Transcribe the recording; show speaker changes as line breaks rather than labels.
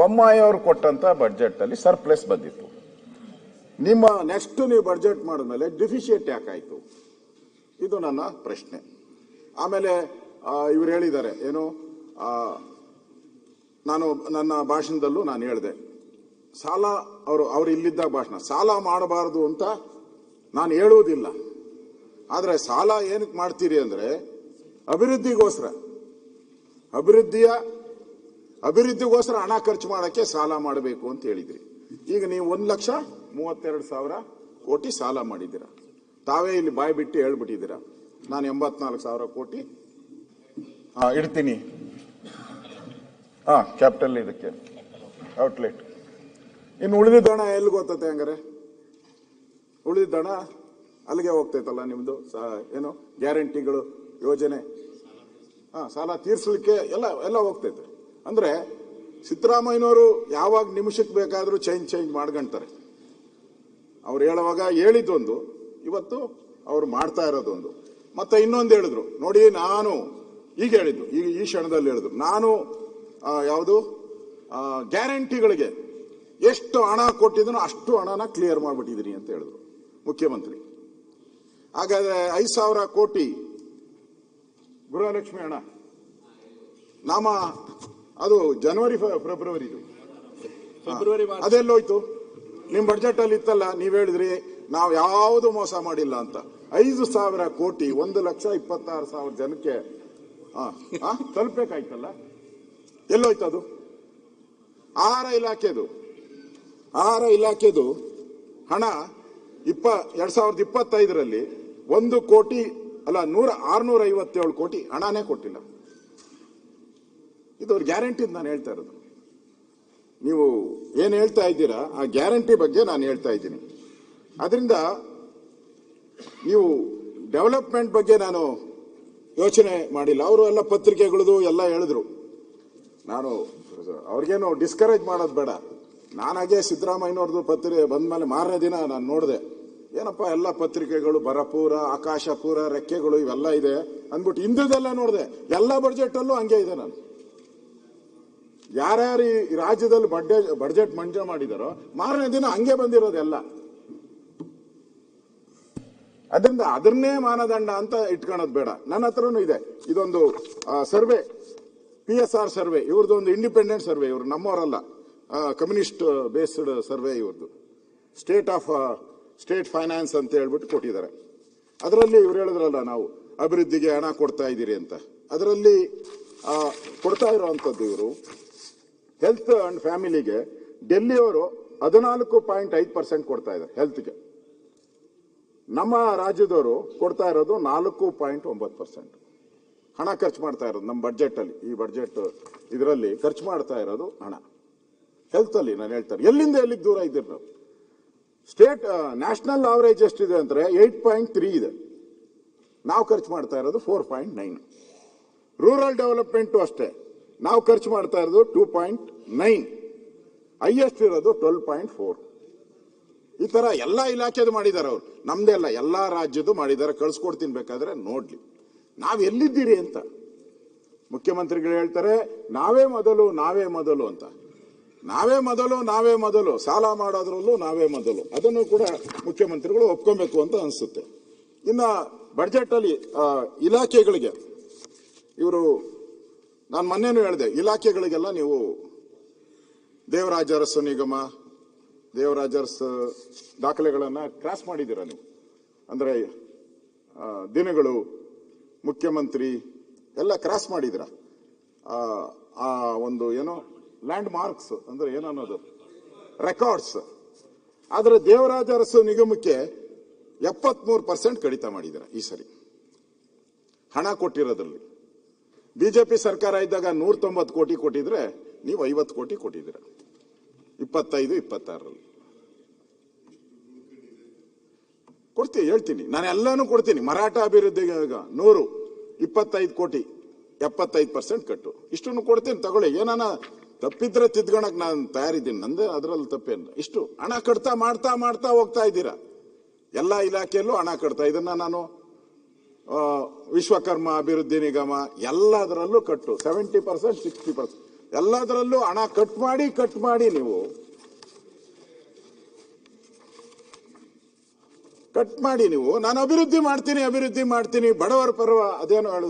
ಬೊಮ್ಮಾಯಿ ಅವರು ಕೊಟ್ಟಂತ ಬಡ್ಜೆಟ್ ಅಲ್ಲಿ ಸರ್ಪ್ಲಸ್ ಬಂದಿತ್ತು. ನಿಮ್ಮ ನೆಕ್ಸ್ಟ್ ನೀವು ಬಡ್ಜೆಟ್ ಮಾಡಿದ್ಮೇಲೆ ಡಿಫಿಷಿಯೇಟ್ ಯಾಕಾಯ್ತು? ಇದು ನನ್ನ ಪ್ರಶ್ನೆ. ಆಮೇಲೆ ಇವ್ರು ಹೇಳಿದ್ದಾರೆ ಏನು, ನಾನು ನನ್ನ ಭಾಷಣದಲ್ಲೂ ನಾನು ಹೇಳಿದೆ, ಸಾಲ ಅವರು ಇಲ್ಲಿದ್ದಾಗ ಭಾಷಣ ಸಾಲ ಮಾಡಬಾರದು ಅಂತ ನಾನು ಹೇಳುವುದಿಲ್ಲ. ಆದರೆ ಸಾಲ ಏನಕ್ಕೆ ಮಾಡ್ತೀರಿ ಅಂದ್ರೆ ಅಭಿವೃದ್ಧಿಗೋಸ್ಕರ ಹಣ ಖರ್ಚು ಮಾಡಕ್ಕೆ ಸಾಲ ಮಾಡಬೇಕು ಅಂತ ಹೇಳಿದ್ರಿ. ಈಗ ನೀವು 1,32,000 ಕೋಟಿ ಸಾಲ ಮಾಡಿದ್ದೀರಾ. ತಾವೇ ಇಲ್ಲಿ ಬಾಯಿ ಬಿಟ್ಟು ಹೇಳ್ಬಿಟ್ಟಿದ್ದೀರಾ, ನಾನು 84,000 ಕೋಟಿ ಇಡ್ತೀನಿ ಕ್ಯಾಪಿಟಲ್ ಇದಕ್ಕೆ ಔಟ್ಲೆಟ್. ಇನ್ನು ಉಳಿದಿದ್ದ ಹಣ ಎಲ್ಲಿಗೆ ಹೋಗ್ತತೆ? ಹಂಗಾರೆ ಉಳಿದಿದ್ದ ಹಣ ಅಲ್ಲಿಗೆ ಹೋಗ್ತೈತಲ್ಲ ನಿಮ್ದು ಏನು ಗ್ಯಾರಂಟಿಗಳು ಯೋಜನೆ, ಸಾಲ ತೀರ್ಸಲಿಕ್ಕೆ ಎಲ್ಲ ಹೋಗ್ತೈತೆ. ಅಂದ್ರೆ ಸಿದ್ದರಾಮಯ್ಯನವರು ಯಾವಾಗ ನಿಮಿಷಕ್ಕೆ ಬೇಕಾದ್ರೂ ಚೇಂಜ್ ಮಾಡ್ಕೊಂತಾರೆ. ಅವ್ರು ಹೇಳುವಾಗ ಹೇಳಿದ್ದೊಂದು, ಇವತ್ತು ಅವ್ರು ಮಾಡ್ತಾ ಇರೋದೊಂದು. ಮತ್ತೆ ಇನ್ನೊಂದು ಹೇಳಿದ್ರು ನೋಡಿ, ನಾನು ಈಗ ಹೇಳಿದ್ದು ಈ ಕ್ಷಣದಲ್ಲಿ ಹೇಳಿದ್ರು, ನಾನು ಯಾವುದು ಗ್ಯಾರಂಟಿಗಳಿಗೆ ಎಷ್ಟು ಹಣ ಕೊಟ್ಟಿದ್ರು ಅಷ್ಟು ಹಣನ ಕ್ಲಿಯರ್ ಮಾಡ್ಬಿಟ್ಟಿದ್ದೀನಿ ಅಂತ ಹೇಳಿದ್ರು ಮುಖ್ಯಮಂತ್ರಿ. ಹಾಗಾದ್ರೆ 5,000 ಕೋಟಿ ಗೃಹಲಕ್ಷ್ಮಿ ಹಣ ಅದು ಜನವರಿ ಫೆಬ್ರವರಿ ಅದೆಲ್ಲೋಯ್ತು? ನಿಮ್ ಬಡ್ಜೆಟ್ ಅಲ್ಲಿ ಇತ್ತಲ್ಲ, ನೀವ್ ಹೇಳಿದ್ರಿ ನಾವು ಯಾವುದು ಮೋಸ ಮಾಡಿಲ್ಲ ಅಂತ. 5,000 ಕೋಟಿ 1,26,000 ಜನಕ್ಕೆ ತಲುಪಬೇಕಾಯ್ತಲ್ಲ, ಎಲ್ಲೋಯ್ತು ಅದು? ಆಹಾರ ಇಲಾಖೆದು ಹಣ 2025ರಲ್ಲಿ 657 ಕೋಟಿ ಹಣನೇ ಕೊಟ್ಟಿಲ್ಲ. ಇದು ಅವ್ರ ಗ್ಯಾರಂಟಿ ನಾನು ಹೇಳ್ತಾ ಇರೋದು. ನೀವು ಏನ್ ಹೇಳ್ತಾ ಇದ್ದೀರಾ ಆ ಗ್ಯಾರಂಟಿ ಬಗ್ಗೆ ನಾನು ಹೇಳ್ತಾ ಇದ್ದೀನಿ. ಅದರಿಂದ ನೀವು ಡೆವಲಪ್ಮೆಂಟ್ ಬಗ್ಗೆ ನಾನು ಯೋಚನೆ ಮಾಡಿಲ್ಲ. ಅವರು ಎಲ್ಲ ಪತ್ರಿಕೆಗಳದು ಎಲ್ಲ ಹೇಳಿದ್ರು. ನಾನು ಅವ್ರಿಗೇನು ಡಿಸ್ಕರೇಜ್ ಮಾಡೋದು ಬೇಡ. ನಾನಾಗೆ ಸಿದ್ದರಾಮಯ್ಯನವ್ರದ್ದು ಪತ್ರಿಕೆ ಬಂದ್ಮೇಲೆ ಮಾರನೇ ದಿನ ನಾನು ನೋಡಿದೆ, ಏನಪ್ಪಾ ಎಲ್ಲ ಪತ್ರಿಕೆಗಳು ಬರಪೂರ ಆಕಾಶಪೂರ ರೆಕ್ಕೆಗಳು ಇವೆಲ್ಲ ಇದೆ ಅಂದ್ಬಿಟ್ಟು ಇಂದದೆಲ್ಲ ನೋಡಿದೆ. ಎಲ್ಲ ಬಡ್ಜೆಟ್ ಅಲ್ಲೂ ಹಂಗೆ ಇದೆ. ನಾನು ಯಾರ್ಯಾರು ಈ ರಾಜ್ಯದಲ್ಲಿ ಬಡ್ಜೆಟ್ ಮಂಜೂರು ಮಾಡಿದಾರೋ ಮಾರನೇ ದಿನ ಹಂಗೆ ಬಂದಿರೋದೆಲ್ಲ. ಅದರಿಂದ ಅದನ್ನೇ ಮಾನದಂಡ ಅಂತ ಇಟ್ಕೊಳ್ಳೋದು ಬೇಡ. ನನ್ನ ಹತ್ರನೂ ಇದೆ ಇದೊಂದು ಸರ್ವೆ, PSR ಸರ್ವೆ. ಇವ್ರದ್ದು ಒಂದು ಇಂಡಿಪೆಂಡೆಂಟ್ ಸರ್ವೆ. ಇವರು ನಮ್ಮವರಲ್ಲ, ಕಮ್ಯುನಿಸ್ಟ್ ಬೇಸ್ಡ್ ಸರ್ವೆ ಇವ್ರದ್ದು. ಸ್ಟೇಟ್ ಫೈನಾನ್ಸ್ ಅಂತ ಹೇಳ್ಬಿಟ್ಟು ಕೊಟ್ಟಿದ್ದಾರೆ. ಅದರಲ್ಲಿ ಇವ್ರು ಹೇಳಿದ್ರಲ್ಲ, ನಾವು ಅಭಿವೃದ್ಧಿಗೆ ಹಣ ಕೊಡ್ತಾ ಇದ್ದೀರಿ ಅಂತ. ಅದರಲ್ಲಿ ಕೊಡ್ತಾ ಇರುವಂತದ್ದು ಇವರು ಹೆಲ್ತ್ ಅಂಡ್ ಫ್ಯಾಮಿಲಿಗೆ ಡೆಲ್ಲಿಯವರು 14.5% ಕೊಡ್ತಾ ಇದ್ದಾರೆ ಹೆಲ್ತ್ಗೆ. ನಮ್ಮ ರಾಜ್ಯದವರು ಕೊಡ್ತಾ ಇರೋದು 4.9% ಹಣ ಖರ್ಚು ಮಾಡ್ತಾ ಇರೋದು ನಮ್ಮ ಬಡ್ಜೆಟ್ ಅಲ್ಲಿ. ಈ ಬಡ್ಜೆಟ್ ಇದರಲ್ಲಿ ಖರ್ಚು ಮಾಡ್ತಾ ಇರೋದು ಹಣ ಹೆಲ್ತ್ ಅಲ್ಲಿ. ನಾನು ಹೇಳ್ತಾರೆ ಎಲ್ಲಿಂದ ಎಲ್ಲಿಗೆ ದೂರ ಇದ್ದೀರಿ ನಾವು. ನ್ಯಾಷನಲ್ ಆವರೇಜ್ ಎಷ್ಟಿದೆ ಅಂದ್ರೆ 8.3 ಇದೆ, ನಾವು ಖರ್ಚು ಮಾಡ್ತಾ ಇರೋದು 4.9. ರೂರಲ್ ಡೆವಲಪ್ಮೆಂಟ್ ಅಷ್ಟೇ, ನಾವು ಖರ್ಚು ಮಾಡ್ತಾ ಇರೋದು 2.9, ಹೈಯೆಸ್ಟ್ ಇರೋದು 12.4. ಈ ತರ ಎಲ್ಲಾ ಇಲಾಖೆದು ಮಾಡಿದ್ದಾರೆ ಅವರು, ನಮ್ದೇ ಅಲ್ಲ ಎಲ್ಲಾ ರಾಜ್ಯದ್ದು ಮಾಡಿದ್ದಾರೆ. ಕಳ್ಸಿಕೊಡ್ತೀನಿ ಬೇಕಾದ್ರೆ ನೋಡ್ಲಿ ನಾವ್ ಎಲ್ಲಿದ್ದೀರಿ ಅಂತ. ಮುಖ್ಯಮಂತ್ರಿಗಳು ಹೇಳ್ತಾರೆ ನಾವೇ ಮೊದಲು ಅಂತ. ನಾವೇ ಮೊದಲು ಸಾಲ ಮಾಡೋದ್ರಲ್ಲೂ ನಾವೇ ಮೊದಲು. ಅದನ್ನು ಕೂಡ ಮುಖ್ಯಮಂತ್ರಿಗಳು ಒಪ್ಕೊಬೇಕು ಅಂತ ಅನಿಸುತ್ತೆ. ಇನ್ನ ಬಡ್ಜೆಟ್ ಅಲ್ಲಿ ಇಲಾಖೆಗಳಿಗೆ ಇವರು, ನಾನು ಮೊನ್ನೆನೂ ಹೇಳಿದೆ, ಇಲಾಖೆಗಳಿಗೆಲ್ಲ ನೀವು ದೇವರಾಜ ಅರಸು ನಿಗಮ, ದೇವರಾಜ ಅರಸು ದಾಖಲೆಗಳನ್ನ ಕ್ರಾಸ್ ಮಾಡಿದ್ದೀರಾ ನೀವು. ಅಂದ್ರೆ ದಿನಗಳು, ಮುಖ್ಯಮಂತ್ರಿ ಎಲ್ಲ ಕ್ರಾಸ್ ಮಾಡಿದಿರ. ಆ ಒಂದು ಏನೋ ಲ್ಯಾಂಡ್ ಮಾರ್ಕ್ಸ್ ಅಂದ್ರೆ ಏನನ್ನೋದು ರೆಕಾರ್ಡ್ಸ್. ಆದ್ರೆ ದೇವರಾಜ ಅರಸು ನಿಗಮಕ್ಕೆ 73% ಕಡಿತ ಮಾಡಿದಿರ ಈ ಸರಿ ಹಣ ಕೊಟ್ಟಿರೋದ್ರಲ್ಲಿ. ಬಿಜೆಪಿ ಸರ್ಕಾರ ಇದ್ದಾಗ 190 ಕೋಟಿ ಕೊಟ್ಟಿದ್ರೆ ನೀವು 50 ಕೋಟಿ ಕೊಟ್ಟಿದ್ದೀರ 25-26ರಲ್ಲಿ. ಕೊಡ್ತೀನಿ, ಹೇಳ್ತೀನಿ, ನಾನು ಎಲ್ಲಾನು ಕೊಡ್ತೀನಿ. ಮರಾಠ ಅಭಿವೃದ್ಧಿಗೆ 125 ಕೋಟಿ 75% ಕಟ್ಟು, ಇಷ್ಟನ್ನು ಕೊಡ್ತೀನಿ, ತಗೊಳ್ಳಿ. ಏನಾನ ತಪ್ಪಿದ್ರೆ ತಿದ್ಕೊಳಕ್ ನಾನು ತಯಾರಿದ್ದೀನಿ, ನಂದೇ ಅದರಲ್ಲಿ ತಪ್ಪೇನು. ಇಷ್ಟು ಹಣ ಕಟ್ತಾ ಮಾಡ್ತಾ ಹೋಗ್ತಾ ಇದ್ದೀರಾ. ಎಲ್ಲಾ ಇಲಾಖೆಯಲ್ಲೂ ಹಣ ಕಟ್ತಾ. ಇದನ್ನ ನಾನು ವಿಶ್ವಕರ್ಮ ಅಭಿವೃದ್ಧಿ ನಿಗಮ ಎಲ್ಲದರಲ್ಲೂ ಕಟ್ಟು 70%, 60%. ಎಲ್ಲದರಲ್ಲೂ ಹಣ ಕಟ್ ಮಾಡಿ ನೀವು ನಾನು ಅಭಿವೃದ್ಧಿ ಮಾಡ್ತೀನಿ ಬಡವರ ಪರ್ವ ಅದೇನೋ ಹೇಳುದು